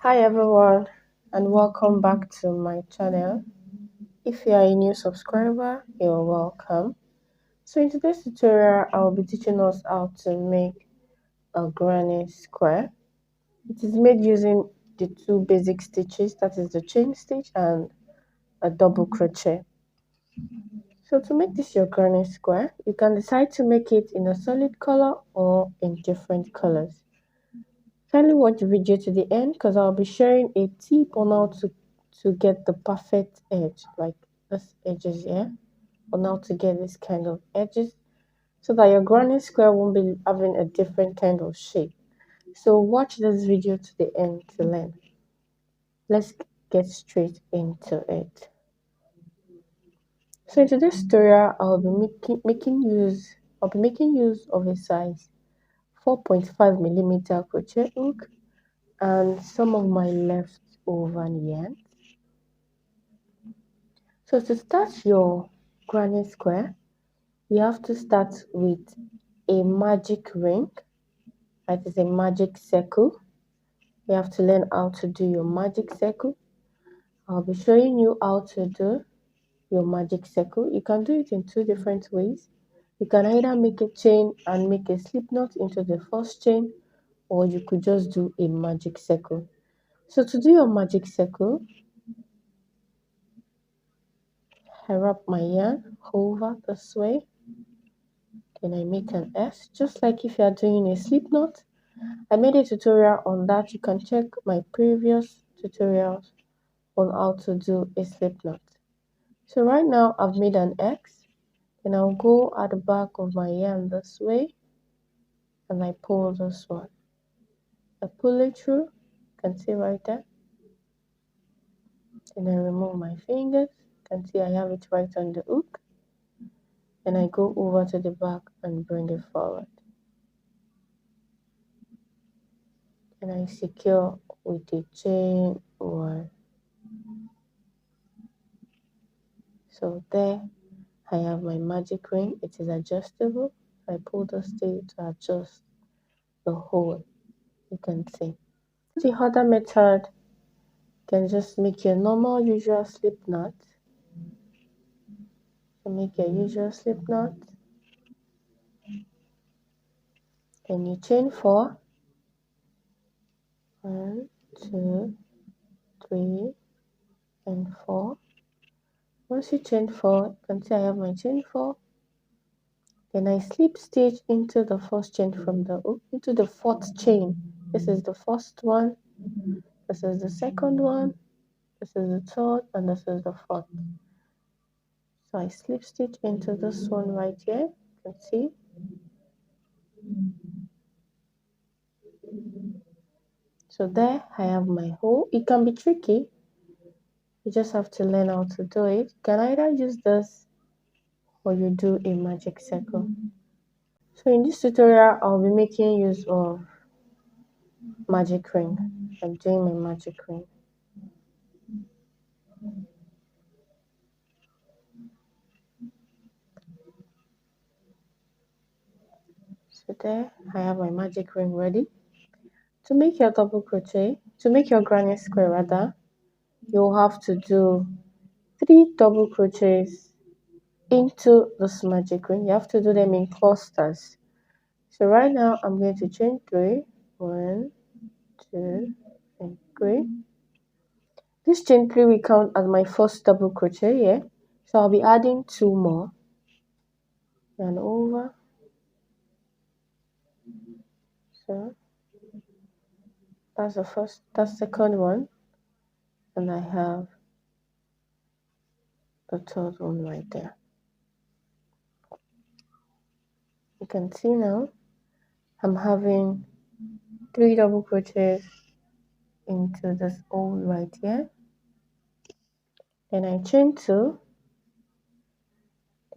Hi everyone, and welcome back to my channel. If you are a new subscriber, you're welcome. So in today's tutorial, I'll be teaching us how to make a granny square. It is made using the two basic stitches, that is the chain stitch and a double crochet. So to make this your granny square, you can decide to make it in a solid color or in different colors. Kindly watch the video to the end because I'll be sharing a tip on how to get the perfect edge, like this edges here, on how to get this kind of edges so that your granny square won't be having a different kind of shape. So watch this video to the end to learn. Let's get straight into it. So in today's tutorial, I'll be making use of a size 4.5 millimeter crochet hook and some of my leftover yarn. So to start your granny square, you have to start with a magic ring, that is a magic circle. You have to learn how to do your magic circle. I'll be showing you how to do your magic circle. You can do it in two different ways. You can either make a chain and make a slip knot into the first chain, or you could just do a magic circle. So to do your magic circle, I wrap my yarn over this way, then I make an S, just like if you are doing a slip knot. I made a tutorial on that. You can check my previous tutorials on how to do a slip knot. So right now I've made an X, then I'll go at the back of my yarn this way and I pull this one. I pull it through, you can see right there. Then I remove my fingers, you can see I have it right on the hook. Then I go over to the back and bring it forward. And I secure with a chain 1. So there I have my magic ring. It is adjustable. I pull the tail to adjust the hole. You can see. The other method, you can just make your normal usual slip knot. So make your usual slip knot. Then you chain 4. 1, 2, 3, and 4. Once you chain 4, you can see I have my chain 4. Then I slip stitch into the first chain from the hook, into the 4th chain. This is the first one, this is the second one, this is the 3rd, and this is the 4th. So I slip stitch into this one right here, you can see. So there I have my hole. It can be tricky, you just have to learn how to do it. You can either use this or you do a magic circle. So in this tutorial I'll be making use of magic ring. I'm doing my magic ring. So there I have my magic ring ready. To make your double crochet, to make your granny square rather, you'll have to do 3 double crochets into this magic ring. You have to do them in clusters. So right now I'm going to chain 3. 1, 2, and 3. This chain 3 will count as my first double crochet here. So I'll be adding 2 more. And over. So that's the second one. And I have the 3rd one right there. You can see now I'm having 3 double crochets into this hole right here. Then I chain 2.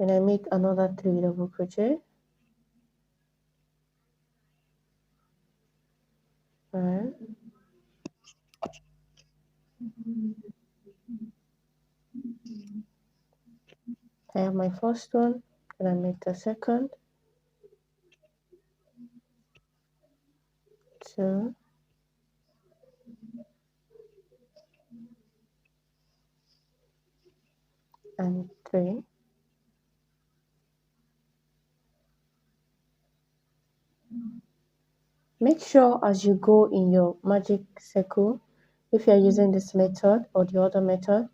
Then I make another 3 double crochet. 1. I have my first one. Then I make the second. 2. and 3. Make sure as you go in your magic circle, if you're using this method or the other method,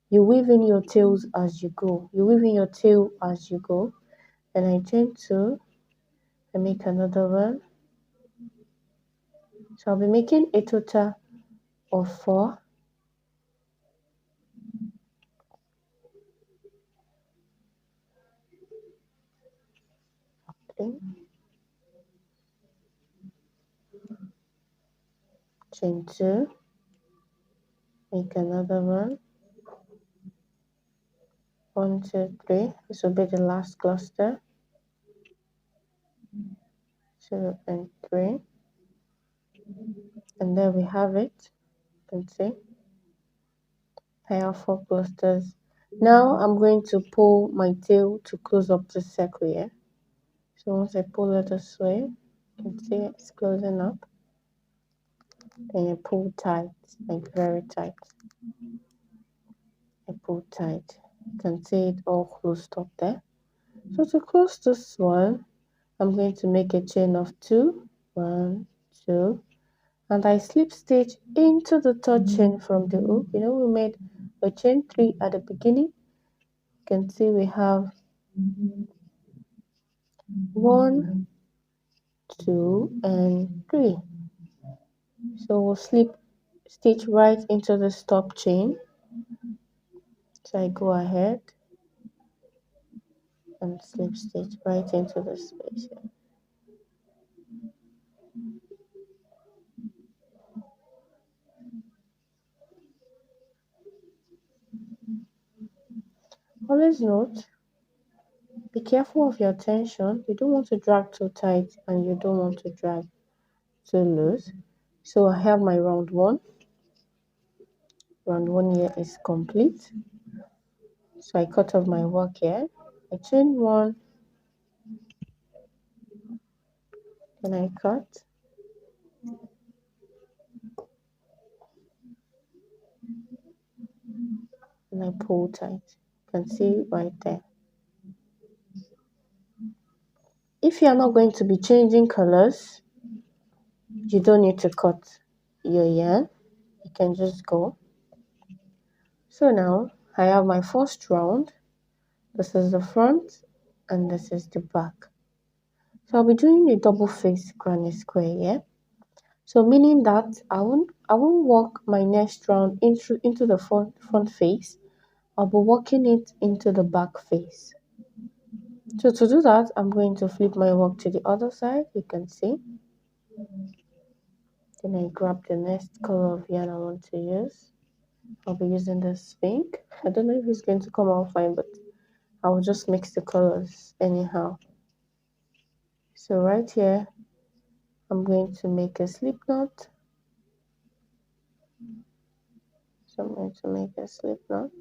you weave in your tails as you go. You weave in your tail as you go. And I chain 2 and make another one. So I'll be making a total of 4. Okay. Chain 2, make another one. 1, 2, 3. This will be the last cluster. 2 and 3. And there we have it. You can see I have 4 clusters. Now I'm going to pull my tail to close up the circle here. So once I pull it this way, you can see it's closing up. Then you pull tight, like very tight. I pull tight. You can see it all closed up there. So to close this one, I'm going to make a chain of 2. 1, 2. And I slip stitch into the third chain from the hook. You know, we made a chain 3 at the beginning. You can see we have 1, 2, and 3. So we'll slip stitch right into the stop chain. So I go ahead and slip stitch right into the space here. Always note, be careful of your tension. You don't want to drag too tight and you don't want to drag too loose. So I have my round 1. Round 1 here is complete. So I cut off my work here. I chain 1, then I cut, and I pull tight. You can see right there. If you are not going to be changing colors, you don't need to cut your yarn. You can just go. So now I have my first round. This is the front and this is the back. So I'll be doing a double face granny square here. So meaning that I won't walk my next round into the front face. I'll be walking it into the back face. So to do that, I'm going to flip my work to the other side. You can see. Then I grab the next color of yarn I want to use. I'll be using this pink. I don't know if it's going to come out fine, but I will just mix the colors anyhow. So right here, I'm going to make a slip knot. So I'm going to make a slip knot.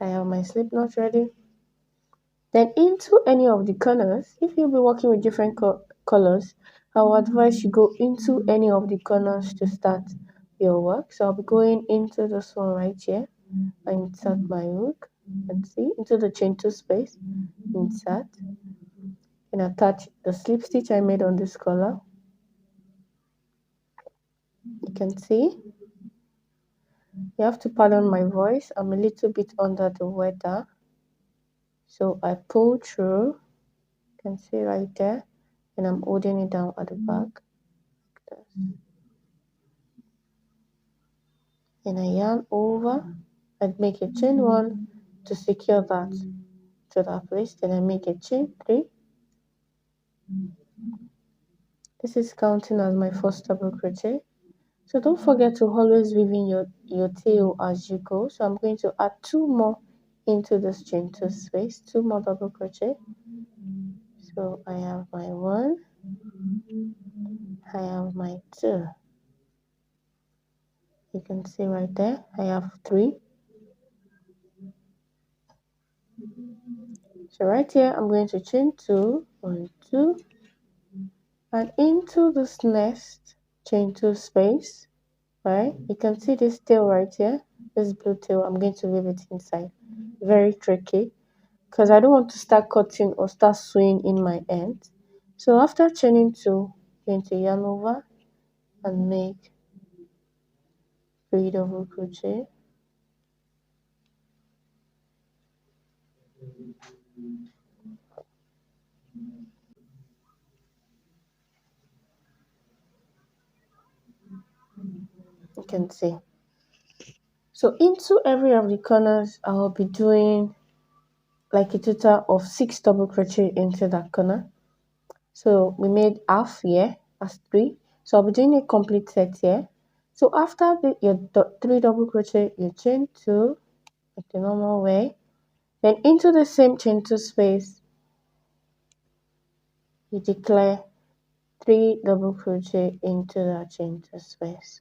I have my slip knot ready. Then into any of the corners, if you'll be working with different colors, I will advise you go into any of the corners to start your work. So I'll be going into this one right here. I insert my hook and see into the chain 2 space, insert, and attach the slip stitch I made on this color. You can see. You have to pardon my voice. I'm a little bit under the weather. So I pull through. You can see right there. And I'm holding it down at the back. Like this. And I yarn over. I'd make a chain 1 to secure that to that place. Then I make a chain 3. This is counting as my first double crochet. So don't forget to always weave in your tail as you go. So I'm going to add 2 more into this chain 2 space, 2 more double crochet. So I have my 1, I have my 2. You can see right there, I have 3. So right here, I'm going to chain 2, 1, 2, and into this next chain 2 space, right? You can see this tail right here, this blue tail. I'm going to leave it inside. Very tricky because I don't want to start cutting or start sewing in my end. So after chaining two, I'm going to yarn over and make 3 double crochet. You can see. So into every of the corners, I'll be doing like a total of 6 double crochet into that corner. So we made half here as 3. So I'll be doing a complete set here. So after your 3 double crochet, you chain 2 like the normal way. Then into the same chain 2 space, you declare 3 double crochet into that chain 2 space.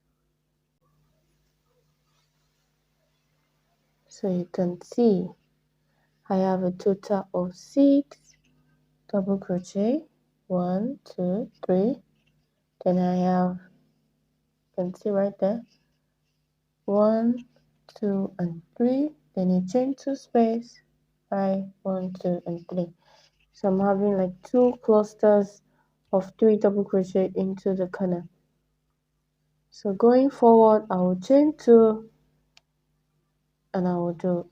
So you can see I have a total of 6 double crochet. 1, 2, 3. Then I have, you can see right there, 1, 2, and 3. Then you chain 2 space. 5, 1, 2, and 3. So I'm having like 2 clusters of 3 double crochet into the corner. So going forward, I will chain 2 and I will do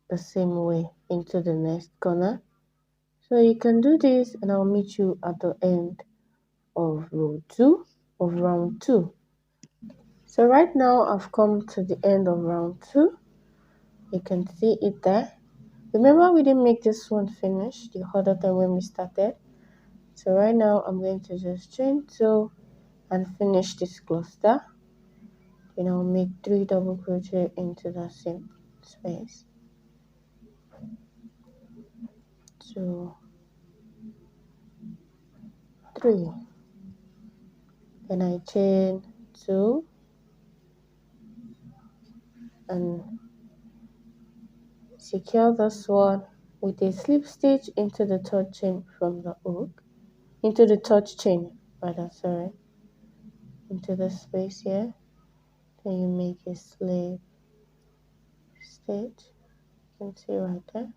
the same way into the next corner. So you can do this and I'll meet you at the end of row 2 of round 2. So right now I've come to the end of round 2. You can see it there. Remember we didn't make this one finish the other time when we started. So right now I'm going to just chain 2 and finish this cluster. Then I'll make 3 double crochet into the same space. 2, 3. Then I chain 2 and secure this one with a slip stitch into the third chain from the hook, into the third chain rather, sorry, into the space here. Then you make a slip stitch. You can see right there.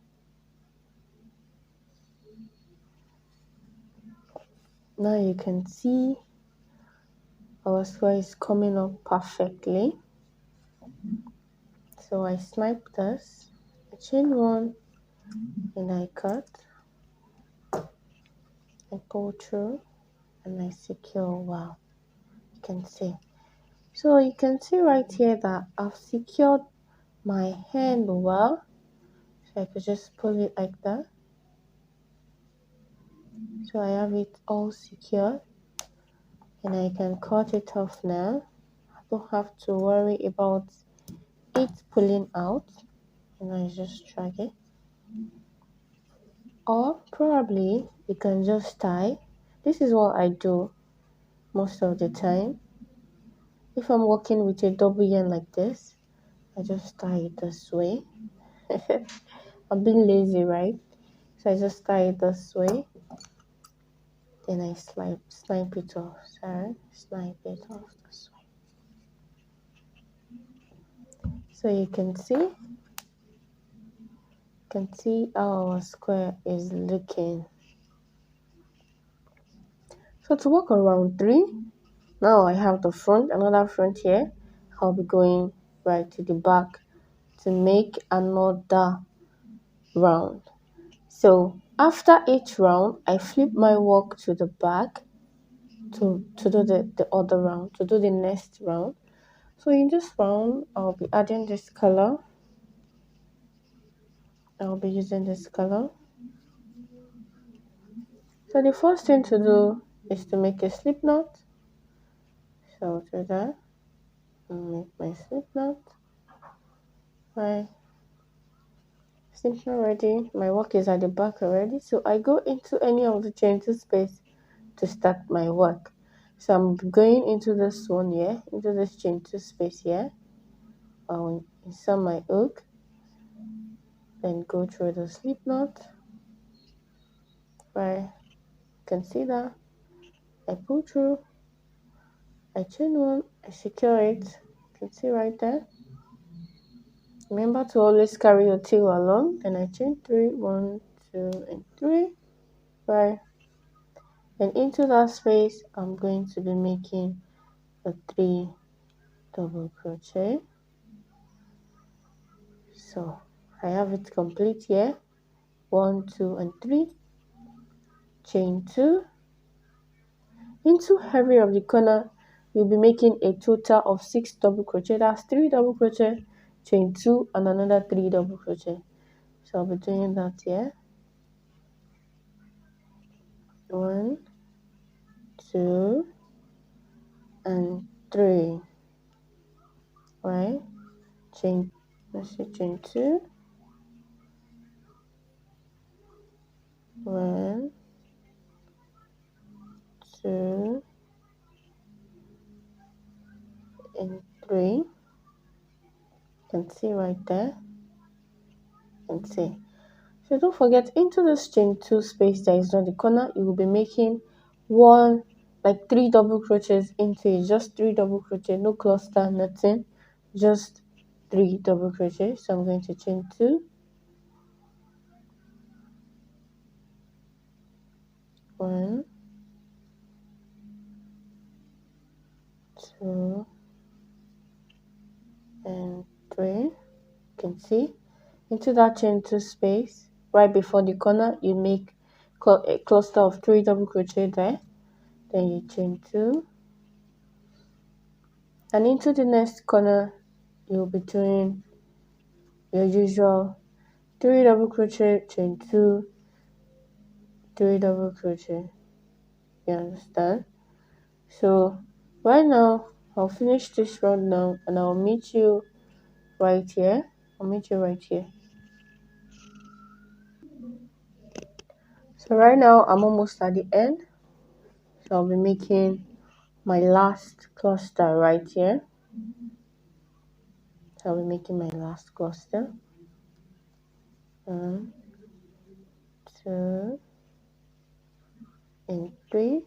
Now you can see our square is coming up perfectly. So I snipe this, I chain 1, and I cut, I pull through, and I secure. Wow, you can see. So you can see right here that I've secured my hand well. So I could just pull it like that. So I have it all secured and I can cut it off now. I don't have to worry about it pulling out, and I just drag it. Or probably you can just tie. This is what I do most of the time. If I'm working with a double yarn like this, I just tie it this way. I'm being lazy, right? So I just tie it this way. Then I snipe it off. Sorry, snipe it off this way. So you can see how our square is looking. So to work around 3, now I have the front, another front here. I'll be going right to the back to make another round. So after each round, I flip my work to the back to do the other round, to do the next round. So in this round, I'll be adding this color. I'll be using this color. So the first thing to do is to make a slip knot. So I'll do that and make my slip knot. My slip knot ready. My work is at the back already. So I go into any of the chain 2 space to start my work. So I'm going into this one here, into this chain 2 space here. I'll insert my hook, then go through the slip knot. Right, you can see that I pull through, I chain 1, I secure it, can see right there. Remember to always carry your tail along. Then I chain 3, 1, 2, and 3, right? And into that space, I'm going to be making a 3 double crochet. So I have it complete here. 1, 2, and 3. Chain 2. Into every of the corner, you'll be making a total of 6 double crochet. That's 3 double crochet, chain 2, and another 3 double crochet. So I'll be doing that here. 1, 2, and 3. Right? Chain. Let's see, chain 2. 1, 2, and 3. You can see right there. You can see. So don't forget, into this chain 2 space that is on the corner, you will be making 3 double crochets into it. Just 3 double crochet, no cluster, nothing. Just 3 double crochet. So I'm going to chain 2. 1, 2, and 3. You can see. Into that chain 2 space, right before the corner, you make a cluster of 3 double crochet there. Then you chain 2. And into the next corner, you'll be doing your usual 3 double crochet, chain 2, 3 double crochet. You understand? So right now, I'll finish this round now, and I'll meet you right here. I'll meet you right here. So right now, I'm almost at the end. So I'll be making my last cluster right here. So I'll be making my last cluster. 1, 2, and 3.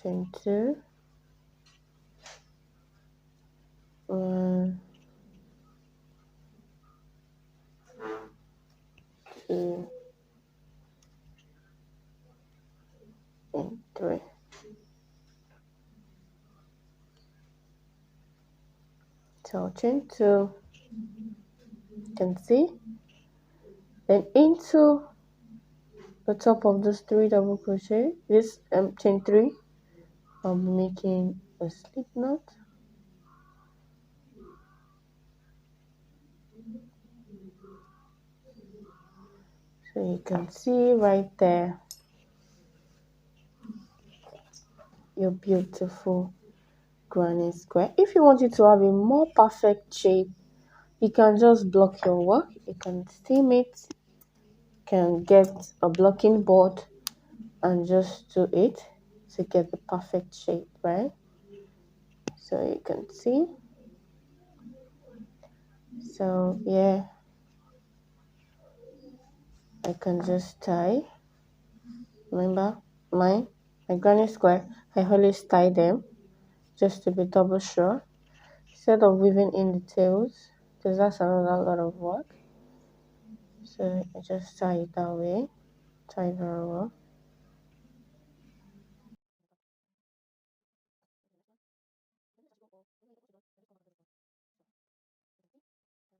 Chain 2. 1, 2, and 3. So chain 2. You can see. Then into the top of this 3 double crochet, this chain 3, I'll be making a slip knot. So you can see right there your beautiful granny square. If you want it to have a more perfect shape, you can just block your work. You can steam it. You can get a blocking board and just do it to get the perfect shape, right? So you can see. So yeah, I can just tie. Remember my granny square, I always tie them just to be double sure instead of weaving in the tails, because that's another lot of work. So I just tie it that way, tie very well.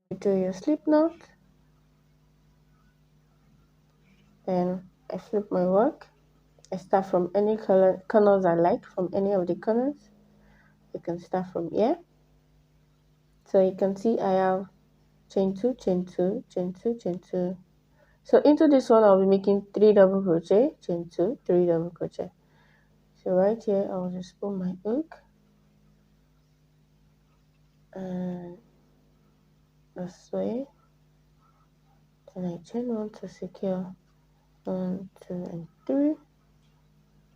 You do your slip knot, then I flip my work. I start from any corners I like, from any of the corners. You can start from here. So you can see I have chain 2, chain 2, chain 2, chain 2. So into this one, I'll be making 3 double crochet, chain 2, 3 double crochet. So right here, I'll just pull my hook and this way. Then I chain 1 to secure 1, 2, and 3.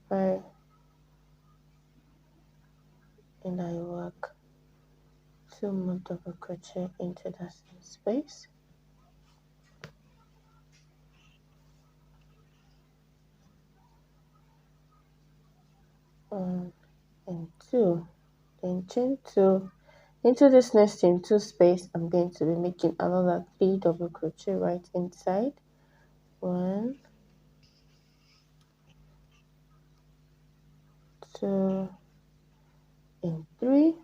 Right, and I work 2 more double crochet into that same space. 1 and 2. then chain 2. Into this next chain 2 space, I'm going to be making another 3 double crochet right inside. 1, 2, and 3. You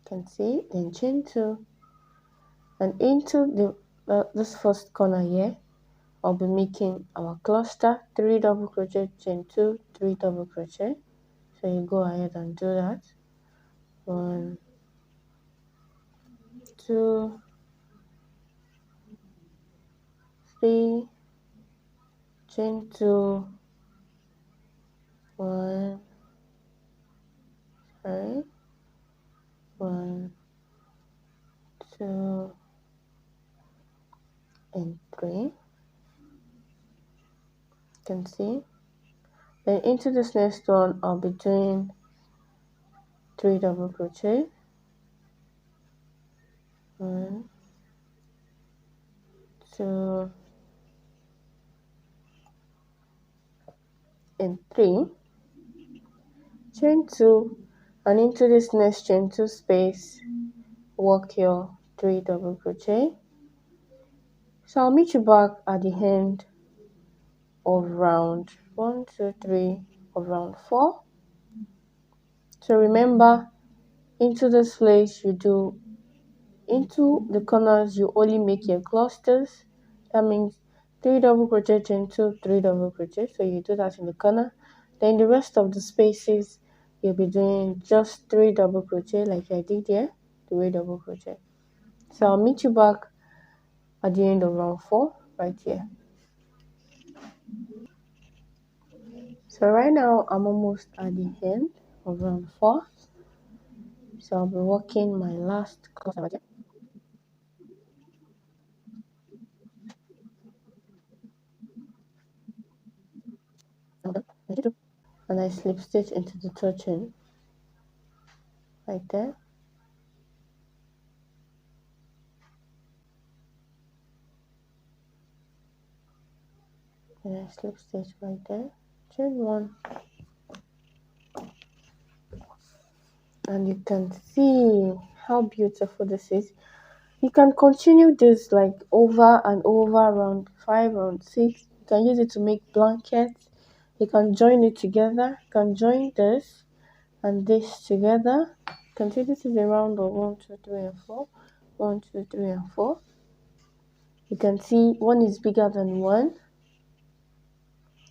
can see, then chain 2, and into this first corner here, I'll be making our cluster 3 double crochet, chain 2, 3 double crochet. So you go ahead and do that. 1, 2, 3, chain 2, 1, sorry, 1, 2, and 3. You can see. Then into this next one, I'll be doing 3 double crochet. 1, 2, and 3. Chain 2, and into this next chain 2 space, work your 3 double crochet. So I'll meet you back at the end of round 1, 2, 3 of round 4. So remember, into this place you do, into the corners you only make your clusters. That means 3 double crochet, chain 2, 3 double crochet. So you do that in the corner. Then the rest of the spaces you'll be doing just 3 double crochet like I did here, 3 double crochet. So I'll meet you back at the end of round 4 right here. So right now I'm almost at the end of round 4. So I'll be working my last cluster right here. And I slip stitch into the third chain right there. And I slip stitch right there, chain 1, and you can see how beautiful this is. You can continue this like over and over, round 5, round 6. You can use it to make blankets. You can join it together. You can join this and this together. You can see this is a round of 1, 2, 3, and 4. 1, 2, 3, and 4. You can see one is bigger than one.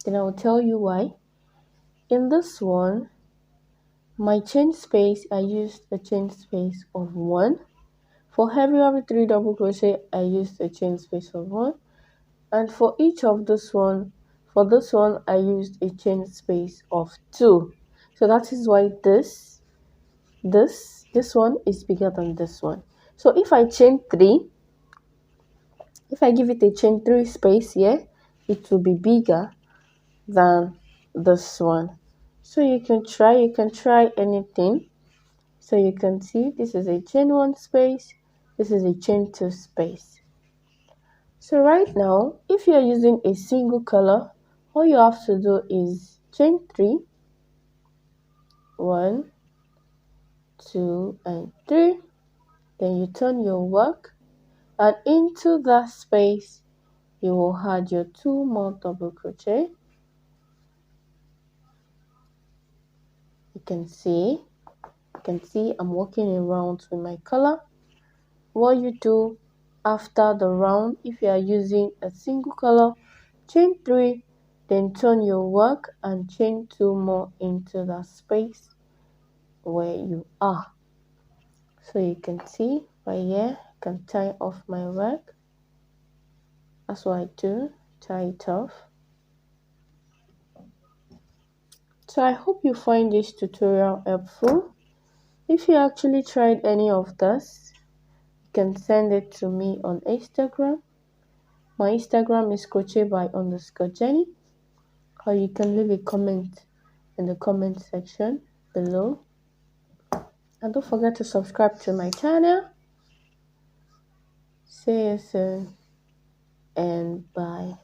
Then I will tell you why. In this one, my chain space, I used a chain space of 1. For every 3 double crochet, I used a chain space of 1. And for each of this one, for this one, I used a chain space of 2. So that is why this one is bigger than this one. So if I chain 3, if I give it a chain 3 space here, it will be bigger than this one. So you can try anything. So you can see this is a chain 1 space, this is a chain 2 space. So right now, if you are using a single color, all you have to do is chain 3, 1, 2, and 3. Then you turn your work, and into that space, you will add your 2 more double crochet. You can see I'm working in rounds with my color. What you do after the round, if you are using a single color, chain 3, then turn your work and chain 2 more into the space where you are. So you can see right here, I can tie off my work. That's what I do, tie it off. So I hope you find this tutorial helpful. If you actually tried any of this, you can send it to me on Instagram. My Instagram is crochet_by_Jenny, or you can leave a comment in the comment section below. And don't forget to subscribe to my channel. See you soon, and bye.